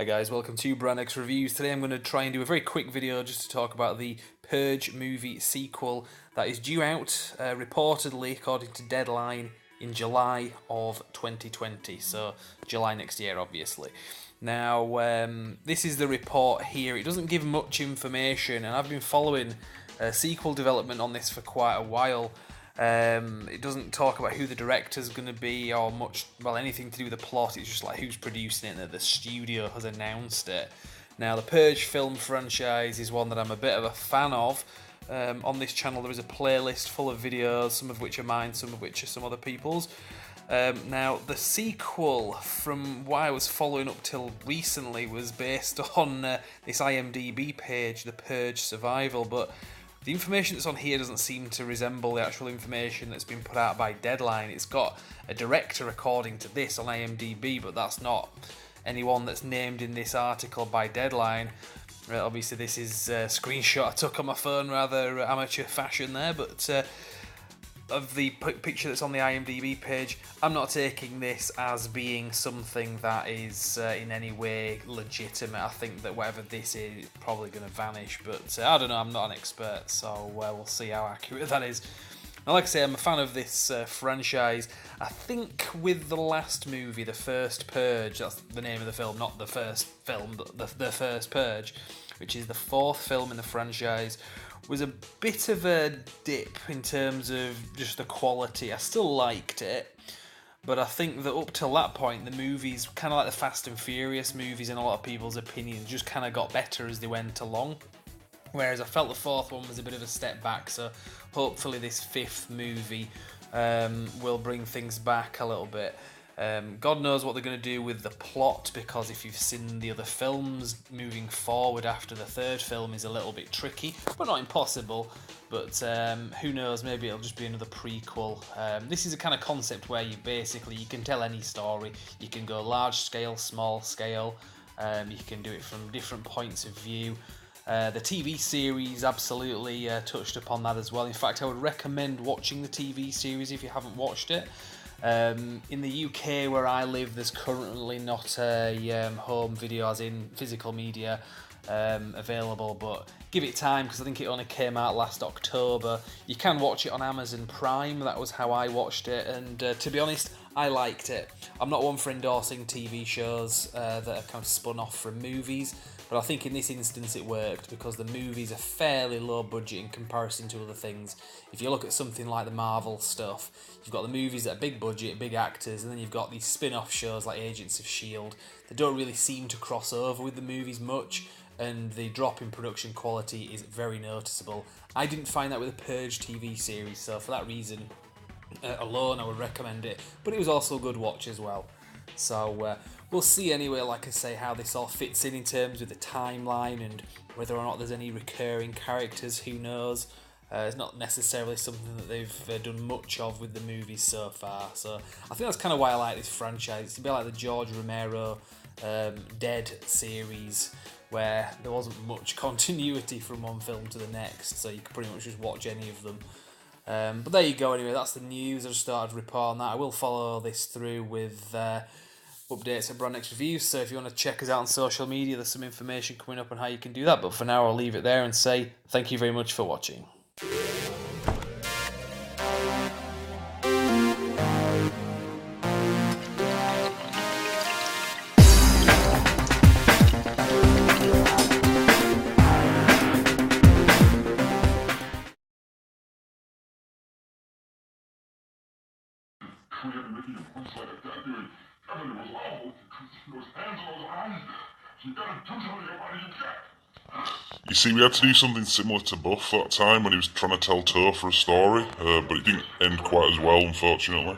Hi guys, welcome to Brand X Reviews. Today I'm going to try and do a very quick video just to talk about the Purge movie sequel that is due out, reportedly, according to Deadline, in July of 2020. So, July next year, obviously. Now, this is the report here. It doesn't give much information, and I've been following sequel development on this for quite a while. It doesn't talk about who the director's going to be or much, well, anything to do with the plot. It's just like who's producing it and that the studio has announced it. Now, the Purge film franchise is one that I'm a bit of a fan of. On this channel there is a playlist full of videos, some of which are mine, some of which are some other people's. Now, the sequel, from what I was following up till recently, was based on this IMDb page, The Purge Survival, but the information that's on here doesn't seem to resemble the actual information that's been put out by Deadline. It's got a director according to this on IMDb, but that's not anyone that's named in this article by Deadline. Obviously this is a screenshot I took on my phone, rather amateur fashion there, but of the picture that's on the IMDb page, I'm not taking this as being something that is in any way legitimate. I think that whatever this is probably going to vanish, but I don't know, I'm not an expert, so we'll see how accurate that is. Now, like I say, I'm a fan of this franchise. I think with the last movie, the first Purge, that's the name of the film, not the first film, but the first Purge, which is the fourth film in the franchise, was a bit of a dip in terms of just the quality. I still liked it, but I think that up till that point, the movies, kind of like the Fast and Furious movies in a lot of people's opinions, just kind of got better as they went along. Whereas I felt the fourth one was a bit of a step back, so hopefully this fifth movie will bring things back a little bit. God knows what they're going to do with the plot, because if you've seen the other films, moving forward after the third film is a little bit tricky, but not impossible. But who knows, maybe it'll just be another prequel. This is a kind of concept where you can tell any story. You can go large scale, small scale, you can do it from different points of view. The TV series absolutely touched upon that as well. In fact, I would recommend watching the TV series if you haven't watched it. In the UK where I live, there's currently not a home video, as in physical media, available, but give it time, because I think it only came out last October. You can watch it on Amazon Prime. That was how I watched it, and to be honest, I liked it. I'm not one for endorsing TV shows that are kind of spun off from movies, but I think in this instance it worked, because the movies are fairly low budget in comparison to other things. If you look at something like the Marvel stuff, you've got the movies that are big budget, big actors, and then you've got these spin-off shows like Agents of S.H.I.E.L.D. that don't really seem to cross over with the movies much, and the drop in production quality is very noticeable. I didn't find that with the Purge TV series, so for that reason alone I would recommend it, but it was also a good watch as well. So we'll see anyway, like I say, how this all fits in terms of the timeline, and whether or not there's any recurring characters, who knows. It's not necessarily something that they've done much of with the movies so far, so I think that's kind of why I like this franchise. It's a bit like the George Romero Dead series, where there wasn't much continuity from one film to the next, so you could pretty much just watch any of them. But there you go anyway, that's the news. I just started reporting that. I will follow this through with updates at Brand X Reviews, so if you want to check us out on social media, there's some information coming up on how you can do that, but for now I'll leave it there and say thank you very much for watching. Making a punch like that, dude. Everything was awful. Those hands on those eyes. You gotta do something about it, you can't. You see, we had to do something similar to Buff that time when he was trying to tell Topher a story, but it didn't end quite as well, unfortunately.